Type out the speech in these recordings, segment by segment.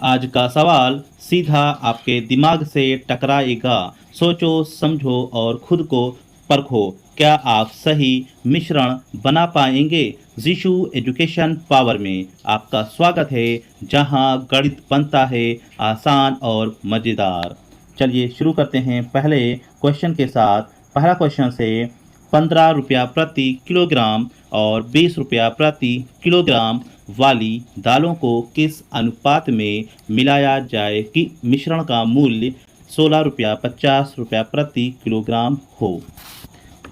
आज का सवाल सीधा आपके दिमाग से टकराएगा। सोचो, समझो और खुद को परखो। क्या आप सही मिश्रण बना पाएंगे? जीशु एजुकेशन पावर में आपका स्वागत है, जहां गणित बनता है आसान और मज़ेदार। चलिए शुरू करते हैं पहले क्वेश्चन के साथ। पहला क्वेश्चन से 15 रुपया प्रति किलोग्राम और 20 रुपया प्रति किलोग्राम वाली दालों को किस अनुपात में मिलाया जाए कि मिश्रण का मूल्य 16 रुपया 50 रुपया प्रति किलोग्राम हो?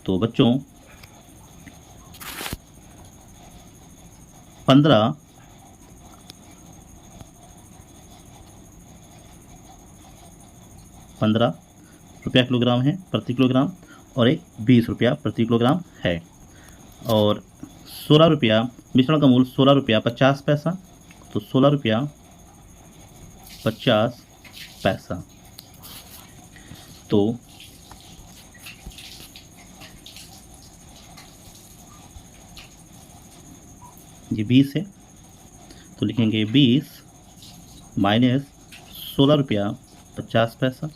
तो बच्चों 15 रुपया किलोग्राम है प्रति किलोग्राम, और एक 20 रुपया प्रति किलोग्राम है। और 16 रुपया, मिश्रण का मूल्य 16 रुपया 50 पैसा, तो 16 रुपया 50 पैसा। तो ये 20 है, तो लिखेंगे 20 माइनस 16 रुपया 50 पैसा।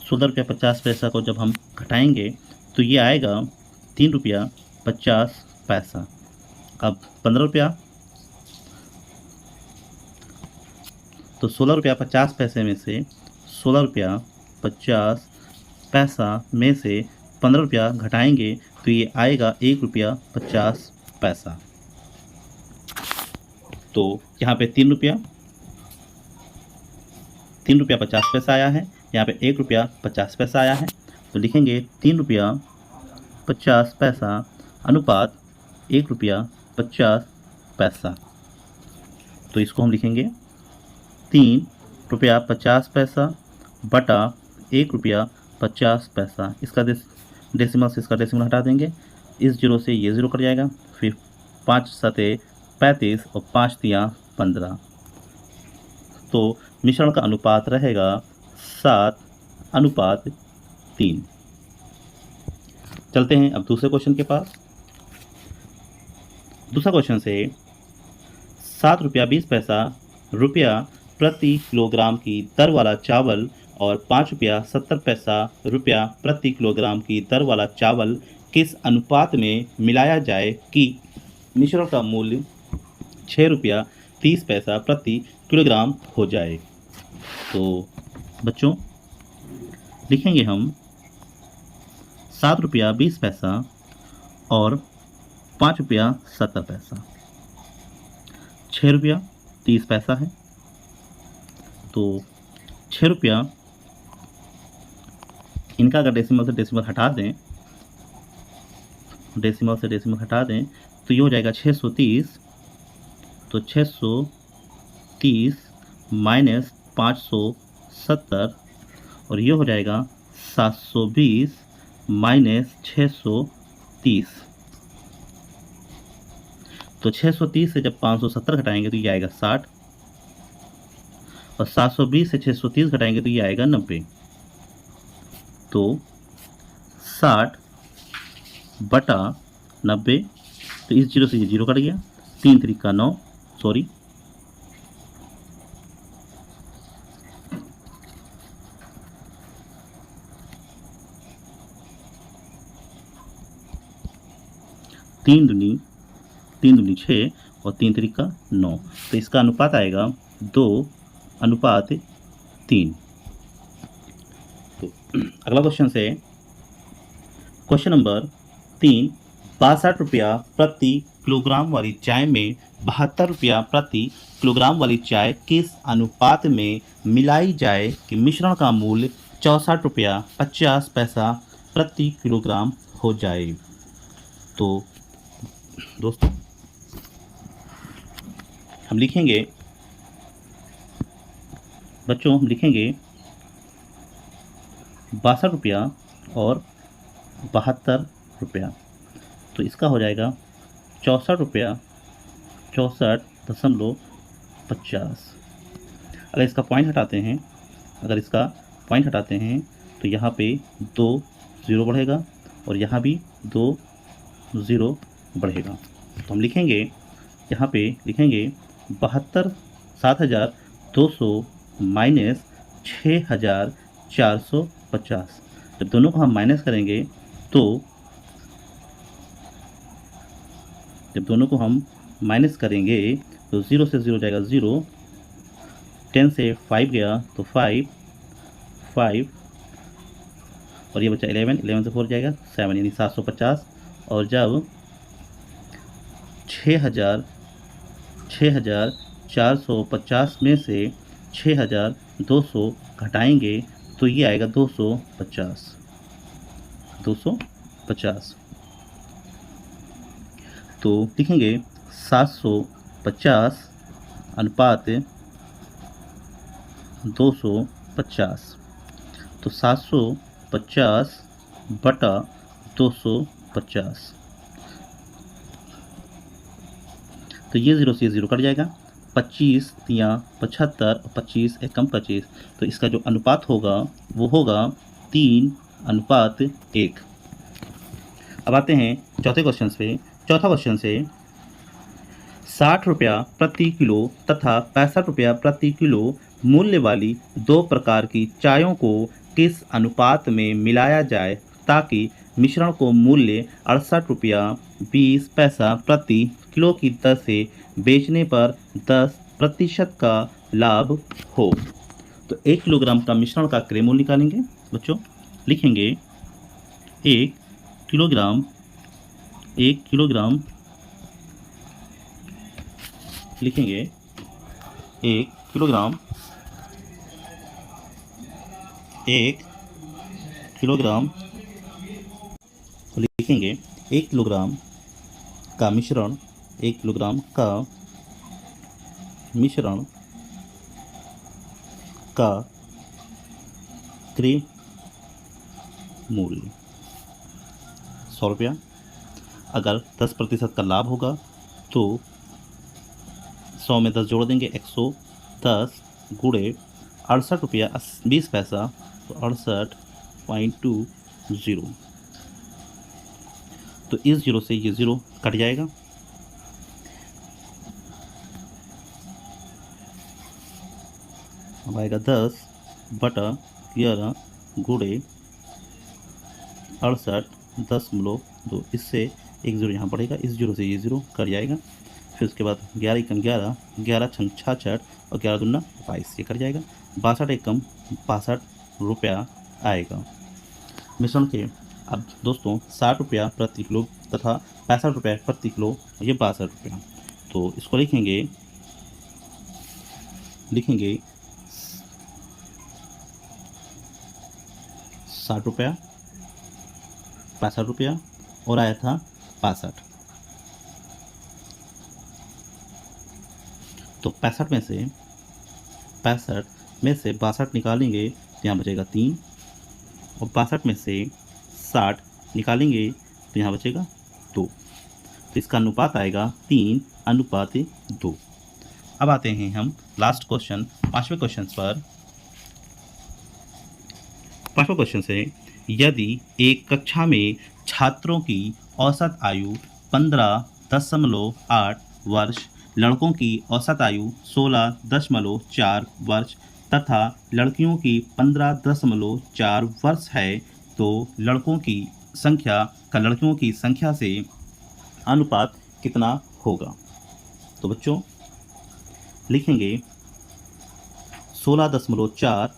16 रुपया 50 पैसा को जब हम घटाएंगे तो ये आएगा 3 रुपया 50 पैसा। अब 15 रुपया, तो 16 रुपया 50 पैसे में से 16 रुपया 50 पैसा में से 15 रुपया घटाएंगे तो ये आएगा 1 रुपया 50 पैसा। तो यहाँ पे 3 रुपया 50 पैसा आया है, यहाँ पे 1 रुपया 50 पैसा आया है, तो लिखेंगे 3 रुपया 50 पैसा अनुपात 1 रुपया 50 पैसा। तो इसको हम लिखेंगे 3 रुपया 50 पैसा बटा 1 रुपया 50 पैसा। इसका डेसिमल से इसका डेसिमल हटा देंगे, इस जीरो से ये ज़ीरो कट जाएगा, फिर 5 सते 35 और 5 तियाँ 15। तो मिश्रण का अनुपात रहेगा 7:3। चलते हैं अब दूसरे क्वेश्चन के पास। दूसरा क्वेश्चन से 7 रुपया 20 पैसा रुपया प्रति किलोग्राम की दर वाला चावल और 5 रुपया 70 पैसा रुपया प्रति किलोग्राम की दर वाला चावल किस अनुपात में मिलाया जाए कि मिश्रण का मूल्य 6 रुपया 30 पैसा प्रति किलोग्राम हो जाए? तो बच्चों लिखेंगे हम 7 रुपया 20 पैसा और 5 रुपया 70 पैसा। 6 रुपया 30 पैसा है, तो 6 रुपया, इनका अगर डेसिमल से डेसिमल हटा दें, तो ये हो जाएगा 630। तो 630 माइनस 570, और ये हो जाएगा 720 माइनस 630। तो 630 से जब 570 घटाएंगे तो ये आएगा 60, और 720 से 630 घटाएंगे तो ये आएगा 90। तो 60 बटा 90, तो इस जीरो से ये जीरो कट गया, 3 3 9, सॉरी, तीन दूनी 6 और 3 3 9। तो इसका अनुपात आएगा 2:3। तो अगला क्वेश्चन से क्वेश्चन नंबर 3, 62 रुपया प्रति किलोग्राम वाली चाय में 72 रुपया प्रति किलोग्राम वाली चाय किस अनुपात में मिलाई जाए कि मिश्रण का मूल्य 64 रुपया 50 पैसा प्रति किलोग्राम हो जाए? तो दोस्तों हम लिखेंगे, बच्चों हम लिखेंगे 62 रुपया और 72 रुपया। तो इसका हो जाएगा 64 रुपया 64.50। अगर इसका पॉइंट हटाते हैं, तो यहाँ पे 2 ज़ीरो बढ़ेगा और यहाँ भी 2 ज़ीरो बढ़ेगा। तो हम लिखेंगे, यहाँ पे लिखेंगे 72 7000 200 माइनस 6450। जब दोनों को हम माइनस करेंगे तो जब दोनों को हम माइनस करेंगे तो 0 से 0 जाएगा 0, 10 से 5 गया तो 5 5 और ये बचा 11, 11 से 4 जाएगा 7, यानी 750। और जब 6450 में से 6200 घटाएंगे तो ये आएगा 250। तो लिखेंगे 750 अनुपात 250। तो 750 बटा 250, तो ये 0 से 0 कट जाएगा। 25 तियाँ 75 और 25 एक कम 25, तो इसका जो अनुपात होगा वो होगा 3:1। अब आते हैं चौथे क्वेश्चन पे। चौथा क्वेश्चन से 60 रुपया प्रति किलो तथा 65 रुपया प्रति किलो मूल्य वाली दो प्रकार की चायों को किस अनुपात में मिलाया जाए ताकि मिश्रण को मूल्य 68 रुपया 20 पैसा प्रति किलो की दर से बेचने पर 10% का लाभ हो। तो 1 किलोग्राम का मिश्रण का क्रय मूल्य निकालेंगे बच्चों। लिखेंगे 1 किलोग्राम लिखेंगे 1 किलोग्राम लिखेंगे 1 किलोग्राम का मिश्रण 1 किलोग्राम का मिश्रण का क्रय मूल्य 100 रुपया। अगर 10% का लाभ होगा तो 100 में 10 जोड़ देंगे, 110 गुणे 68 रुपया 20 पैसा, तो 68.20। तो इस 0 से ये 0 कट जाएगा। अब आएगा 10 बटा 11 गुणे 68.2। इससे एक 0 यहाँ पड़ेगा, इस 0 से ये 0 कट जाएगा। फिर उसके बाद 11 एकम 11, 11 छंग 66 और 11 दूना 22, ये कट जाएगा। 62 एकम 62 रुपया आएगा मिश्रण के। अब दोस्तों 60 रुपया प्रति किलो तथा 65 रुपया प्रति किलो, ये 62 रुपया। तो इसको लिखेंगे 60 रुपया 65 रुपया और आया था 62। तो 65 में से 62 निकालेंगे तो यहाँ बचेगा 3, और 62 में से 60 निकालेंगे तो यहाँ बचेगा 2। तो इसका अनुपात आएगा 3:2। अब आते हैं हम लास्ट क्वेश्चन, पांचवें क्वेश्चन पर। पांचवें क्वेश्चन से, यदि एक कक्षा में छात्रों की औसत आयु 15.8 वर्ष, लड़कों की औसत आयु 16.4 वर्ष तथा लड़कियों की 15.4 वर्ष है, तो लड़कों की संख्या से अनुपात कितना होगा? तो बच्चों लिखेंगे 16.4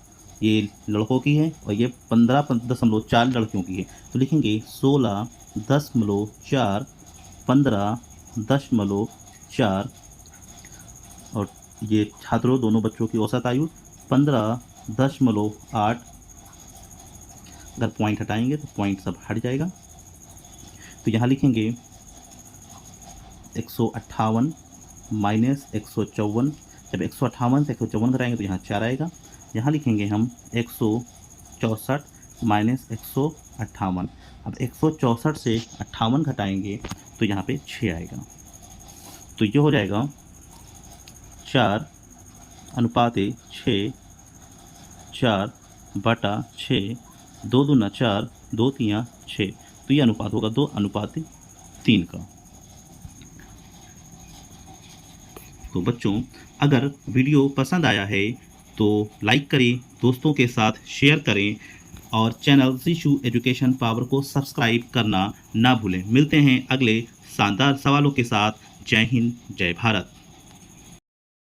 ये लड़कों की है और ये 15.4 लड़कियों की है। तो लिखेंगे 16.4 15.4, और ये छात्रों दोनों बच्चों की औसत आयु 15.8। अगर पॉइंट हटाएंगे तो पॉइंट सब हट जाएगा। तो यहाँ लिखेंगे 158 माइनस 154। जब 158 से 154 घटाएंगे तो यहाँ 4 आएगा। यहाँ लिखेंगे हम 164 माइनस 158। अब 164 से 58 घटाएंगे तो यहाँ पे 6 आएगा। तो ये हो जाएगा 4:6, 4 बटा 6, 2 दूना 4, 2 तियाँ 6। तो ये अनुपात होगा 2:3 का। तो बच्चों, अगर वीडियो पसंद आया है तो लाइक करें, दोस्तों के साथ शेयर करें और चैनल शिशु एजुकेशन पावर को सब्सक्राइब करना ना भूलें। मिलते हैं अगले शानदार सवालों के साथ। जय हिंद, जय भारत।